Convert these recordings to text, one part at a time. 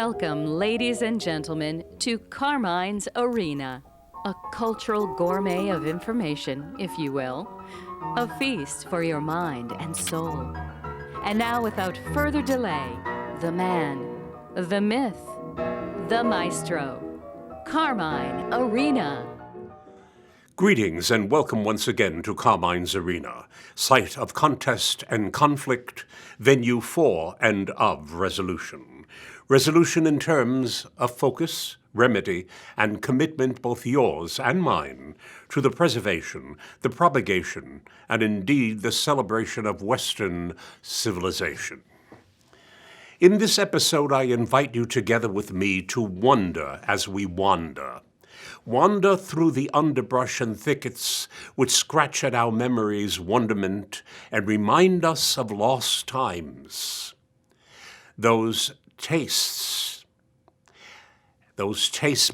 Welcome, ladies and gentlemen, to Carmine's Arena, a cultural gourmet of information, if you will, a feast for your mind and soul. And now, without further delay, the man, the myth, the maestro, Carmine Arena. Greetings and welcome once again to Carmine's Arena, site of contest and conflict, venue for and of resolution. Resolution in terms of focus, remedy, and commitment, both yours and mine, to the preservation, the propagation, and indeed the celebration of Western civilization. In this episode, I invite you together with me to wonder as we wander. Wander through the underbrush and thickets which scratch at our memories' wonderment and remind us of lost times. Those taste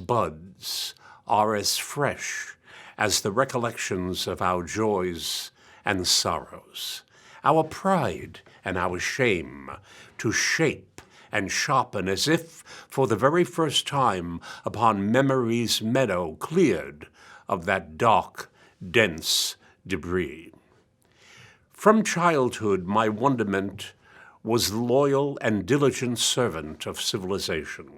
buds are as fresh as the recollections of our joys and sorrows, our pride and our shame, to shape and sharpen as if for the very first time upon memory's meadow cleared of that dark, dense debris. From childhood, my wonderment was the loyal and diligent servant of civilization,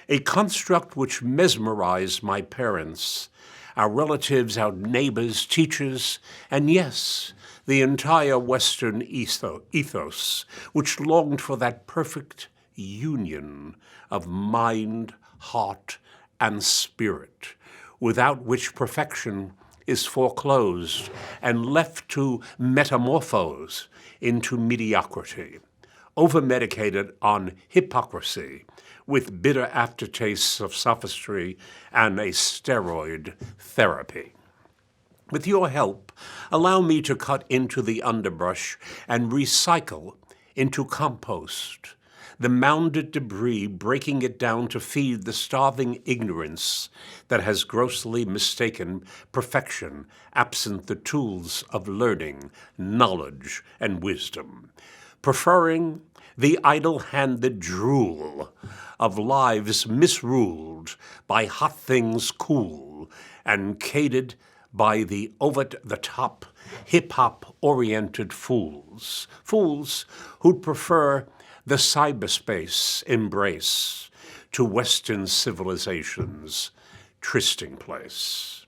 a construct which mesmerized my parents, our relatives, our neighbors, teachers, and yes, the entire Western ethos, which longed for that perfect union of mind, heart, and spirit, without which perfection is foreclosed and left to metamorphose into mediocrity, over-medicated on hypocrisy, with bitter aftertastes of sophistry and a steroid therapy. With your help, allow me to cut into the underbrush and recycle into compost the mounded debris, breaking it down to feed the starving ignorance that has grossly mistaken perfection, absent the tools of learning, knowledge, and wisdom, preferring the idle-handed drool of lives misruled by hot things cool and catered by the over-the-top, hip-hop-oriented fools who'd prefer the cyberspace embrace to Western civilization's trysting place.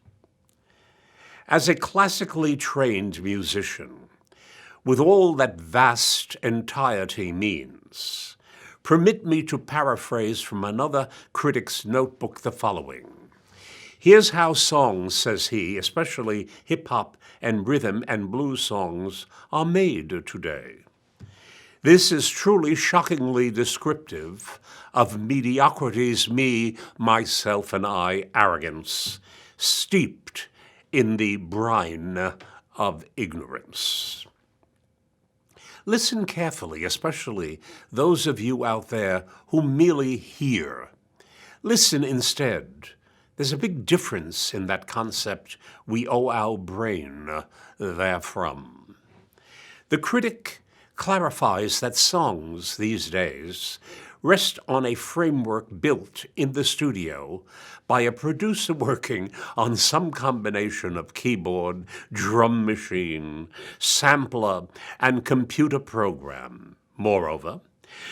As a classically trained musician, with all that vast entirety means, permit me to paraphrase from another critic's notebook the following. Here's how songs, says he, especially hip-hop and rhythm and blues songs, are made today. This is truly shockingly descriptive of mediocrity's me, myself, and I arrogance, steeped in the brine of ignorance. Listen carefully, especially those of you out there who merely hear. Listen instead. There's a big difference in that concept we owe our brain therefrom. The critic clarifies that songs these days rest on a framework built in the studio by a producer working on some combination of keyboard, drum machine, sampler, and computer program. Moreover,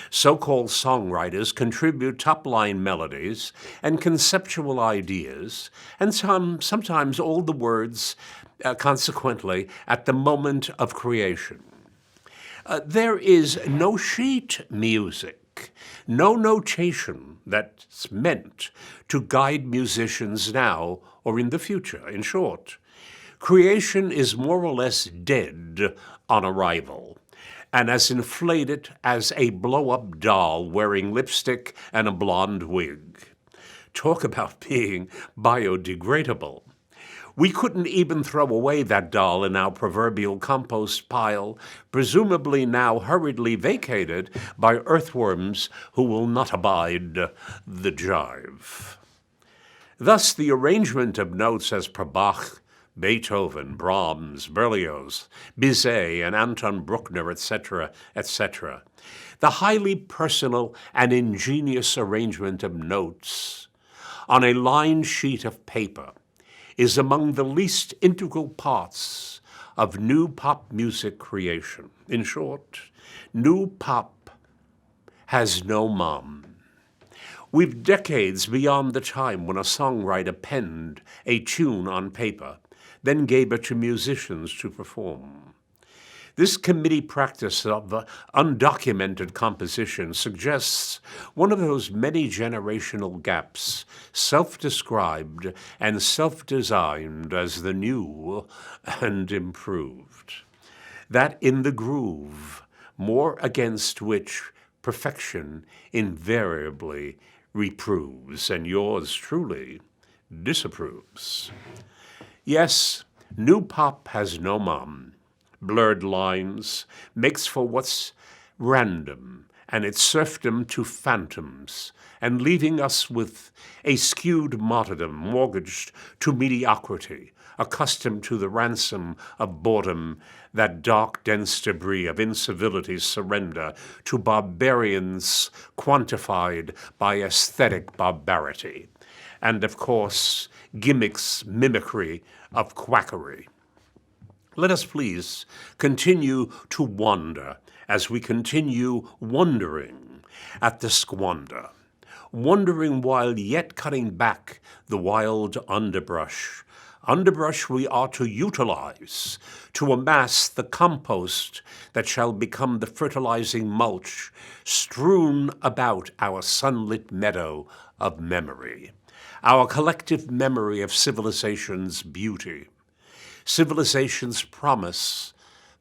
so-called songwriters contribute top-line melodies and conceptual ideas, and sometimes all the words, consequently, at the moment of creation. There is no sheet music, no notation that's meant to guide musicians now or in the future. In short, creation is more or less dead on arrival, and as inflated as a blow-up doll wearing lipstick and a blonde wig. Talk about being biodegradable. We couldn't even throw away that doll in our proverbial compost pile, presumably now hurriedly vacated by earthworms who will not abide the jive. Thus, the arrangement of notes as per Bach, Beethoven, Brahms, Berlioz, Bizet, and Anton Bruckner, etc., etc. The highly personal and ingenious arrangement of notes on a lined sheet of paper is among the least integral parts of new pop music creation. In short, new pop has no mom. We've decades beyond the time when a songwriter penned a tune on paper, then gave it to musicians to perform. This committee practice of undocumented composition suggests one of those many generational gaps, self-described and self-designed as the new and improved. That in the groove, more against which perfection invariably reproves, and yours truly disapproves. Yes, new pop has no mom. Blurred lines makes for what's random, and its serfdom to phantoms, and leaving us with a skewed martyrdom mortgaged to mediocrity, accustomed to the ransom of boredom, that dark, dense debris of incivility's surrender to barbarians quantified by aesthetic barbarity, and of course, gimmicks, mimicry of quackery. Let us please continue to wander as we continue wondering at the squander, wondering while yet cutting back the wild underbrush we are to utilize to amass the compost that shall become the fertilizing mulch strewn about our sunlit meadow of memory, our collective memory of civilization's beauty, civilization's promise,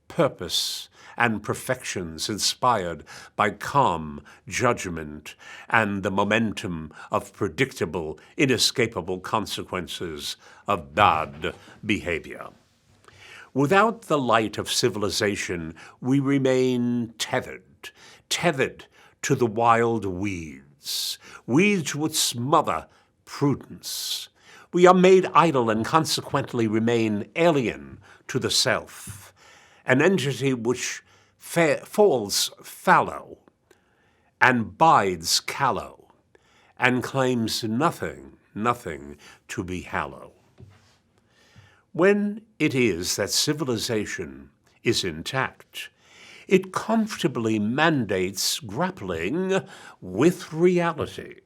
purpose, and perfections inspired by calm judgment and the momentum of predictable, inescapable consequences of bad behavior. Without the light of civilization, we remain tethered to the wild weeds which smother prudence. We are made idle and consequently remain alien to the self, an entity which falls fallow and bides callow and claims nothing to be hallow. When it is that civilization is intact, it comfortably mandates grappling with reality.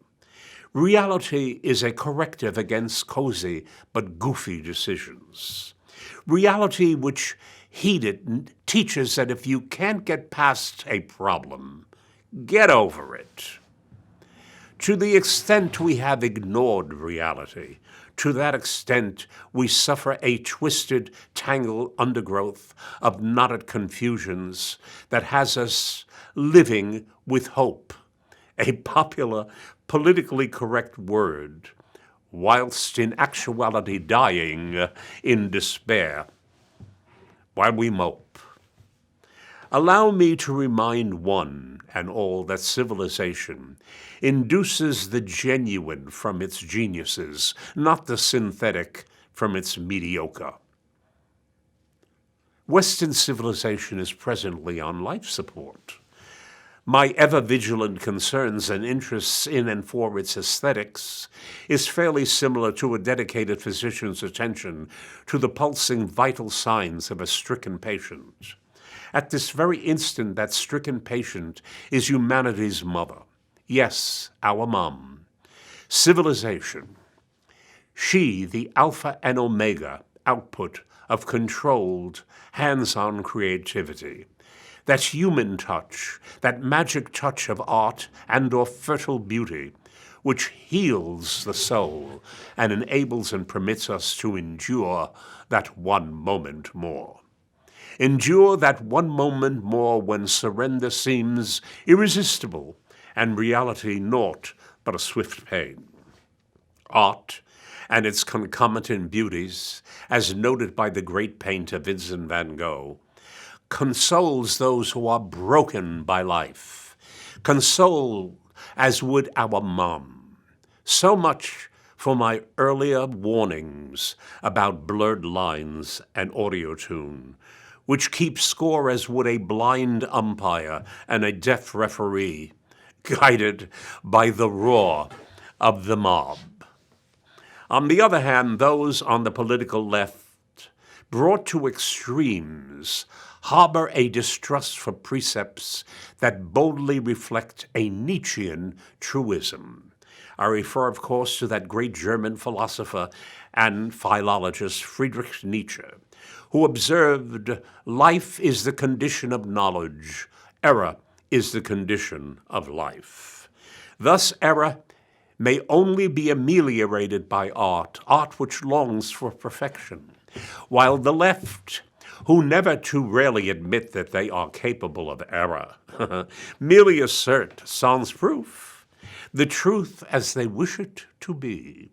Reality is a corrective against cozy but goofy decisions. Reality which, heeded, teaches that if you can't get past a problem, get over it. To the extent we have ignored reality, to that extent we suffer a twisted, tangled undergrowth of knotted confusions that has us living with hope, a popular, politically correct word, whilst in actuality dying in despair while we mope. Allow me to remind one and all that civilization induces the genuine from its geniuses, not the synthetic from its mediocre. Western civilization is presently on life support. My ever-vigilant concerns and interests in and for its aesthetics is fairly similar to a dedicated physician's attention to the pulsing vital signs of a stricken patient. At this very instant, that stricken patient is humanity's mother. Yes, our mom. Civilization. She, the alpha and omega output of controlled, hands-on creativity. That human touch, that magic touch of art and/or fertile beauty, which heals the soul and enables and permits us to endure that one moment more. Endure that one moment more when surrender seems irresistible and reality naught but a swift pain. Art and its concomitant beauties, as noted by the great painter Vincent van Gogh, consoles those who are broken by life, console as would our mom. So much for my earlier warnings about blurred lines and audio tune, which keep score as would a blind umpire and a deaf referee, guided by the roar of the mob. On the other hand, those on the political left, brought to extremes, harbor a distrust for precepts that boldly reflect a Nietzschean truism. I refer, of course, to that great German philosopher and philologist Friedrich Nietzsche, who observed, "Life is the condition of knowledge, error is the condition of life." Thus, error may only be ameliorated by art, art which longs for perfection, while the left, who never too rarely admit that they are capable of error, merely assert, sans proof, the truth as they wish it to be.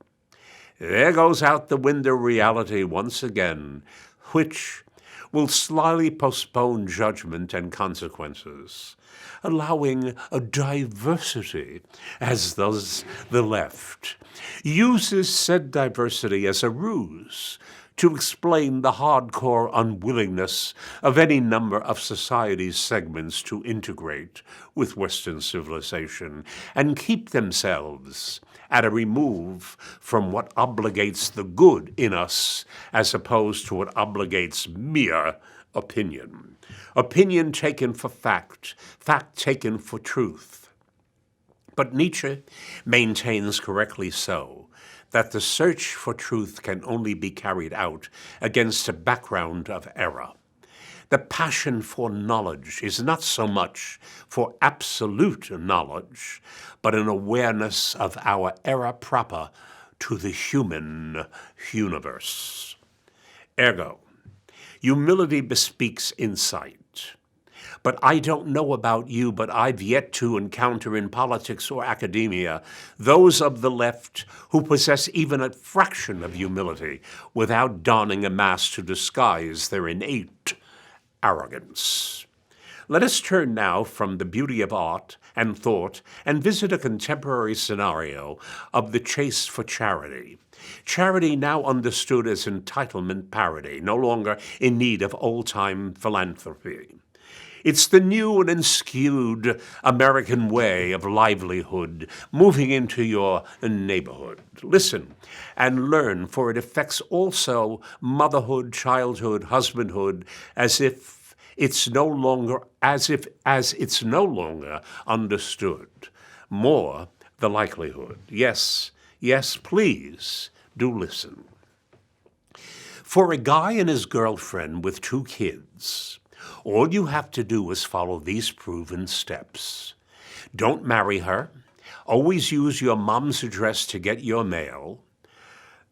There goes out the window reality once again, which will slyly postpone judgment and consequences, allowing a diversity, as does the left, uses said diversity as a ruse to explain the hardcore unwillingness of any number of society's segments to integrate with Western civilization and keep themselves at a remove from what obligates the good in us as opposed to what obligates mere opinion. Opinion taken for fact, fact taken for truth. But Nietzsche maintains correctly so that the search for truth can only be carried out against a background of error. The passion for knowledge is not so much for absolute knowledge, but an awareness of our error proper to the human universe. Ergo, humility bespeaks insight. But I don't know about you, but I've yet to encounter in politics or academia those of the left who possess even a fraction of humility without donning a mask to disguise their innate arrogance. Let us turn now from the beauty of art and thought and visit a contemporary scenario of the chase for charity. Charity now understood as entitlement parody, no longer in need of old-time philanthropy. It's the new and enskewed American way of livelihood moving into your neighborhood. Listen and learn, for it affects also motherhood, childhood, husbandhood, as it's no longer understood. More the likelihood. Yes, please do listen. For a guy and his girlfriend with 2 kids, all you have to do is follow these proven steps. Don't marry her. Always use your mom's address to get your mail.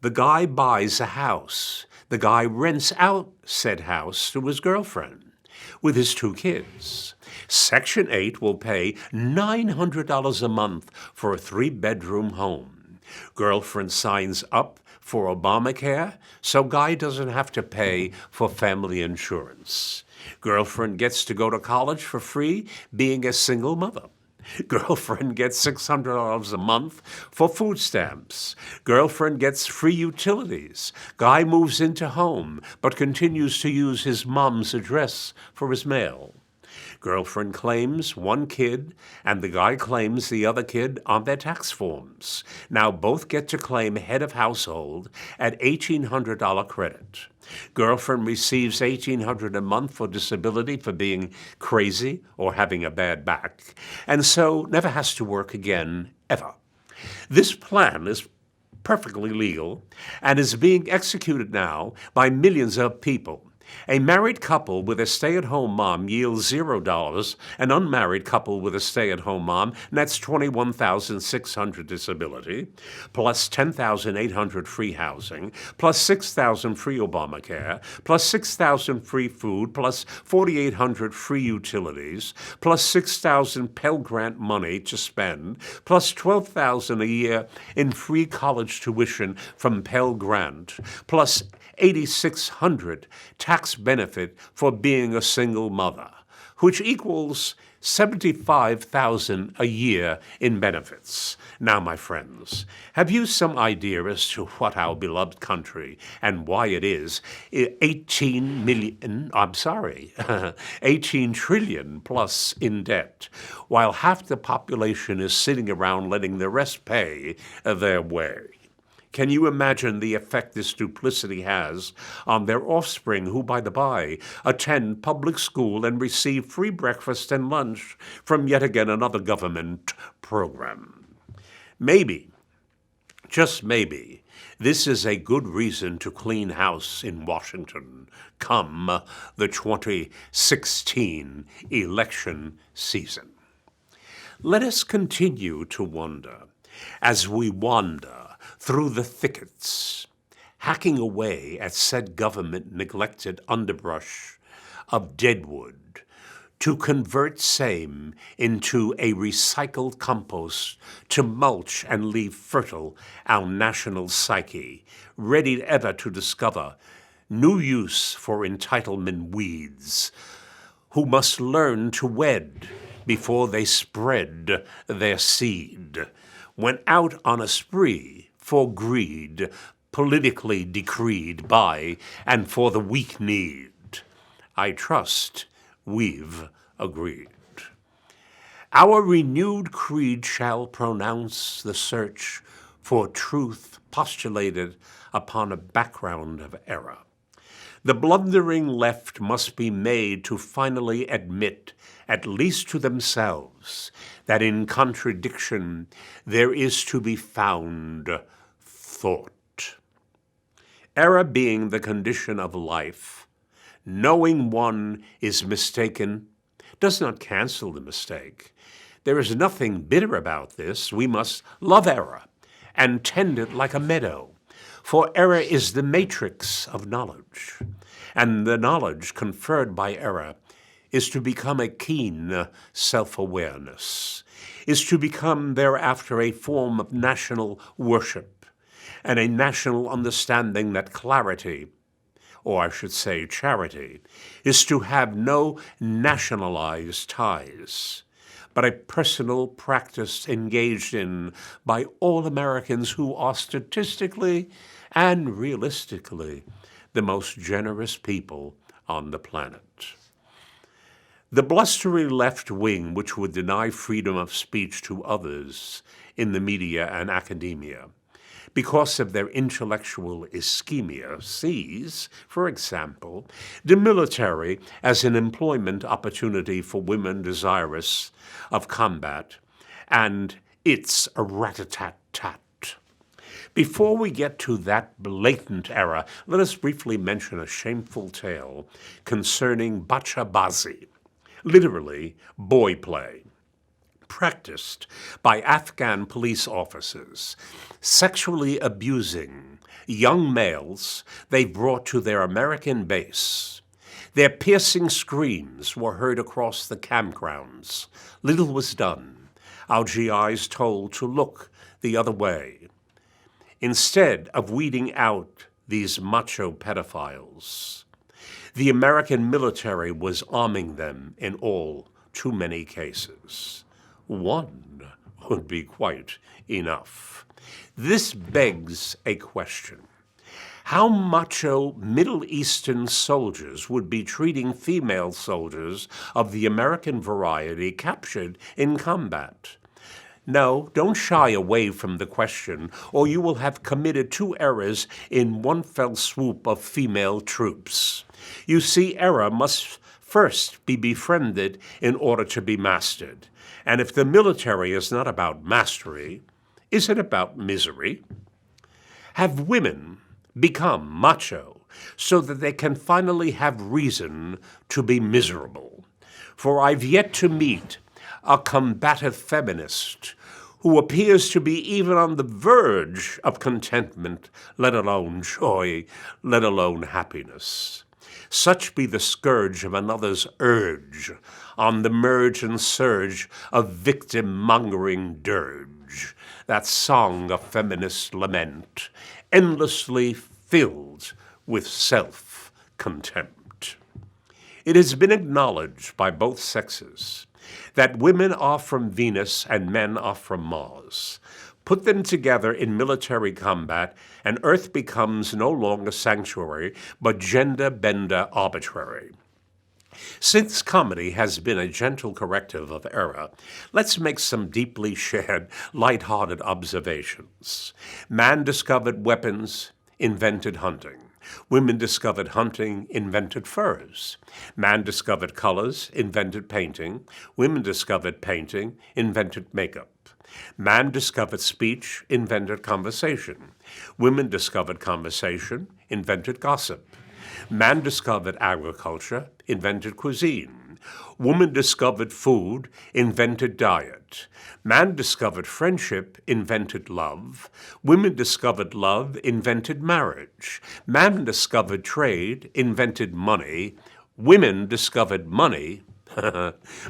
The guy buys a house. The guy rents out said house to his girlfriend with his 2 kids. Section 8 will pay $900 a month for a 3-bedroom home. Girlfriend signs up for Obamacare, so guy doesn't have to pay for family insurance. Girlfriend gets to go to college for free, being a single mother. Girlfriend gets $600 a month for food stamps. Girlfriend gets free utilities. Guy moves into home, but continues to use his mom's address for his mail. Girlfriend claims 1 kid, and the guy claims the other kid on their tax forms. Now both get to claim head of household at $1,800 credit. Girlfriend receives $1,800 a month for disability for being crazy or having a bad back, and so never has to work again, ever. This plan is perfectly legal and is being executed now by millions of people. A married couple with a stay-at-home mom yields $0. An unmarried couple with a stay-at-home mom nets $21,600 disability, plus $10,800 free housing, plus $6,000 free Obamacare, plus $6,000 free food, plus $4,800 free utilities, plus $6,000 Pell Grant money to spend, plus $12,000 a year in free college tuition from Pell Grant, plus $8,600 tax benefit for being a single mother, which equals $75,000 a year in benefits. Now, my friends, have you some idea as to what our beloved country and why it is 18 trillion plus in debt, while half the population is sitting around letting the rest pay their way? Can you imagine the effect this duplicity has on their offspring who, by the by, attend public school and receive free breakfast and lunch from yet again another government program? Maybe, just maybe, this is a good reason to clean house in Washington come the 2016 election season. Let us continue to wonder as we wander through the thickets, hacking away at said government-neglected underbrush of deadwood, to convert same into a recycled compost to mulch and leave fertile our national psyche, ready ever to discover new use for entitlement weeds, who must learn to wed before they spread their seed, when out on a spree for greed, politically decreed by and for the weak-kneed. I trust we've agreed. Our renewed creed shall pronounce the search for truth postulated upon a background of error. The blundering left must be made to finally admit, at least to themselves, that in contradiction there is to be found thought. Error being the condition of life, knowing one is mistaken does not cancel the mistake. There is nothing bitter about this. We must love error and tend it like a meadow, for error is the matrix of knowledge, and the knowledge conferred by error is to become a keen self-awareness, is to become thereafter a form of national worship, and a national understanding that clarity, or I should say charity, is to have no nationalized ties, but a personal practice engaged in by all Americans who are statistically and realistically the most generous people on the planet. The blustery left wing, which would deny freedom of speech to others in the media and academia, because of their intellectual ischemia, sees, for example, the military as an employment opportunity for women desirous of combat, and it's a rat-a-tat-tat. Before we get to that blatant error, let us briefly mention a shameful tale concerning bachabazi, literally boy play, practiced by Afghan police officers, sexually abusing young males they brought to their American base. Their piercing screams were heard across the campgrounds. Little was done. Our GIs told to look the other way, instead of weeding out these macho pedophiles. The American military was arming them in all too many cases. One would be quite enough. This begs a question. How macho Middle Eastern soldiers would be treating female soldiers of the American variety captured in combat? No, don't shy away from the question, or you will have committed two errors in one fell swoop of female troops. You see, error must first be befriended in order to be mastered. And if the military is not about mastery, is it about misery? Have women become macho so that they can finally have reason to be miserable? For I've yet to meet a combative feminist who appears to be even on the verge of contentment, let alone joy, let alone happiness. Such be the scourge of another's urge on the merge and surge of victim-mongering dirge, that song of feminist lament, endlessly filled with self-contempt. It has been acknowledged by both sexes that women are from Venus and men are from Mars. Put them together in military combat, and Earth becomes no longer sanctuary, but gender-bender arbitrary. Since comedy has been a gentle corrective of error, let's make some deeply shared, light-hearted observations. Man discovered weapons, invented hunting. Women discovered hunting, invented furs. Man discovered colors, invented painting. Women discovered painting, invented makeup. Man discovered speech, invented conversation. Women discovered conversation, invented gossip. Man discovered agriculture, invented cuisine. Woman discovered food, invented diet. Man discovered friendship, invented love. Women discovered love, invented marriage. Man discovered trade, invented money. Women discovered money.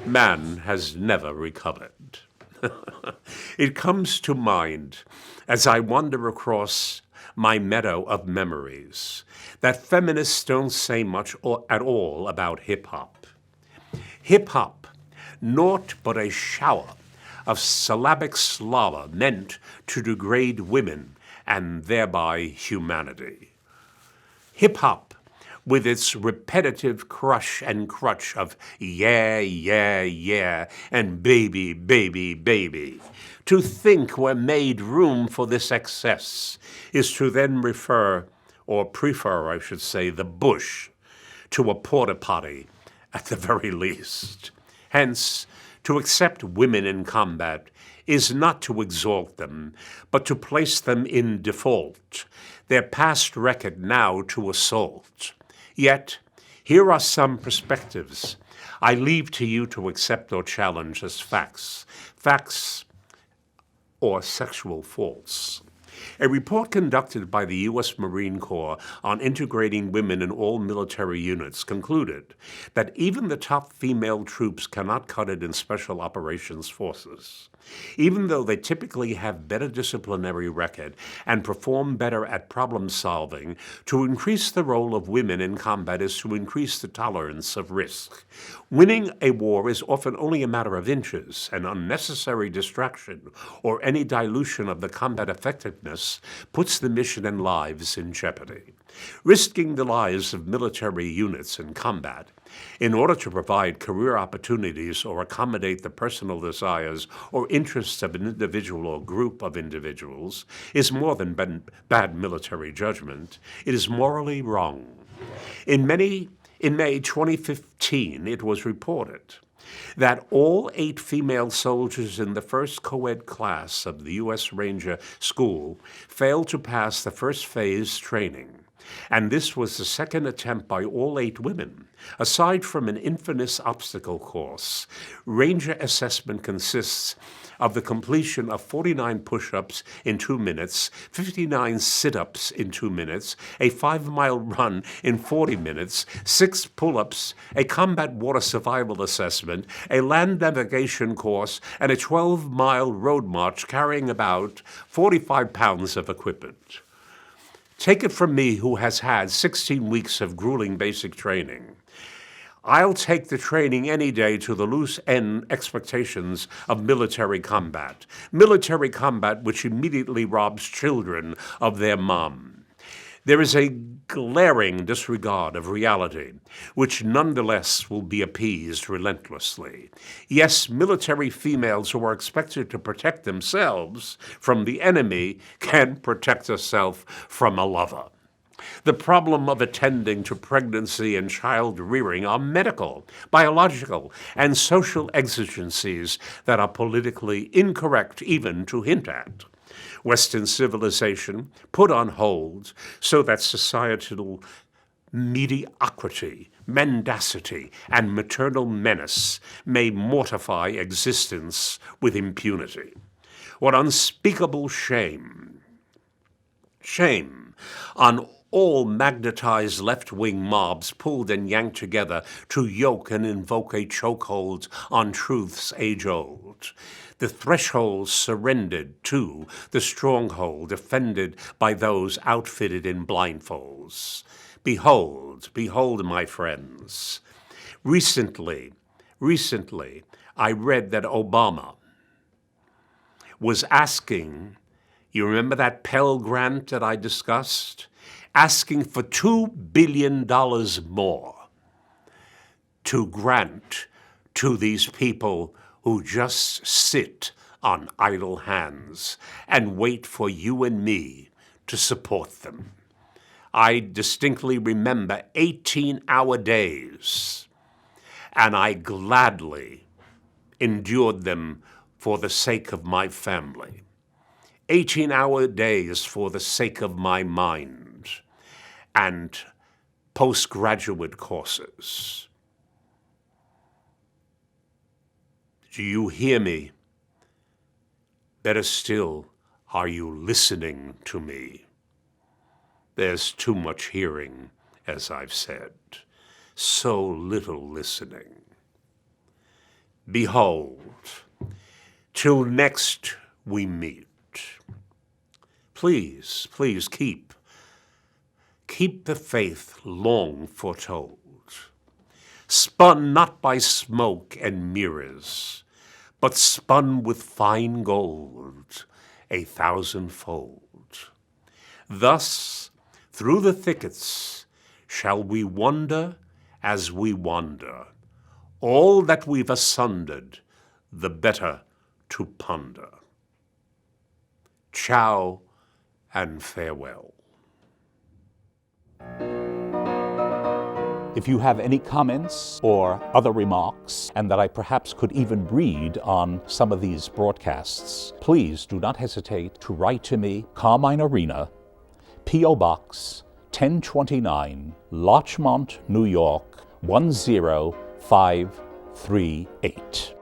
Man has never recovered. It comes to mind as I wander across my meadow of memories that feminists don't say much at all about hip-hop. Hip-hop, naught but a shower of syllabic slobber meant to degrade women and thereby humanity. Hip-hop, with its repetitive crush and crutch of yeah, yeah, yeah, and baby, baby, baby. To think we're made room for this excess is to then prefer, I should say, the bush to a porta potty at the very least. Hence, to accept women in combat is not to exalt them, but to place them in default, their past record now to assault. Yet, here are some perspectives I leave to you to accept or challenge as facts. Facts or sexual faults. A report conducted by the U.S. Marine Corps on integrating women in all military units concluded that even the top female troops cannot cut it in special operations forces. Even though they typically have better disciplinary record and perform better at problem solving, to increase the role of women in combat is to increase the tolerance of risk. Winning a war is often only a matter of inches, and unnecessary distraction or any dilution of the combat effectiveness puts the mission and lives in jeopardy. Risking the lives of military units in combat in order to provide career opportunities or accommodate the personal desires or interests of an individual or group of individuals is more than bad military judgment. It is morally wrong. In May 2015, it was reported that all 8 female soldiers in the first co-ed class of the U.S. Ranger School failed to pass the first phase training. And this was the second attempt by all 8 women. Aside from an infamous obstacle course, Ranger assessment consists of the completion of 49 push-ups in 2 minutes, 59 sit-ups in 2 minutes, a 5-mile run in 40 minutes, 6 pull-ups, a combat water survival assessment, a land navigation course, and a 12-mile road march carrying about 45 pounds of equipment. Take it from me, who has had 16 weeks of grueling basic training. I'll take the training any day to the loose-end expectations of military combat which immediately robs children of their mom. There is a glaring disregard of reality, which nonetheless will be appeased relentlessly. Yes, military females who are expected to protect themselves from the enemy can protect herself from a lover. The problem of attending to pregnancy and child rearing are medical, biological, and social exigencies that are politically incorrect even to hint at. Western civilization put on hold so that societal mediocrity, mendacity, and maternal menace may mortify existence with impunity. What unspeakable shame! Shame on all magnetized left-wing mobs pulled and yanked together to yoke and invoke a chokehold on truths age-old. The threshold surrendered to the stronghold defended by those outfitted in blindfolds. Behold, behold, my friends. Recently, I read that Obama was asking, you remember that Pell Grant that I discussed? Asking for $2 billion more to grant to these people who just sit on idle hands and wait for you and me to support them. I distinctly remember 18-hour days, and I gladly endured them for the sake of my family. 18-hour days for the sake of my mind and postgraduate courses. Do you hear me? Better still, are you listening to me? There's too much hearing, as I've said, so little listening. Behold, till next we meet. Please, please keep the faith long foretold, spun not by smoke and mirrors, but spun with fine gold 1,000-fold. Thus, through the thickets shall we wander as we wander, all that we've asundered, the better to ponder. Ciao and farewell. If you have any comments or other remarks, and that I perhaps could even read on some of these broadcasts, please do not hesitate to write to me, Carmine Arena, P.O. Box 1029, Larchmont, New York 10538.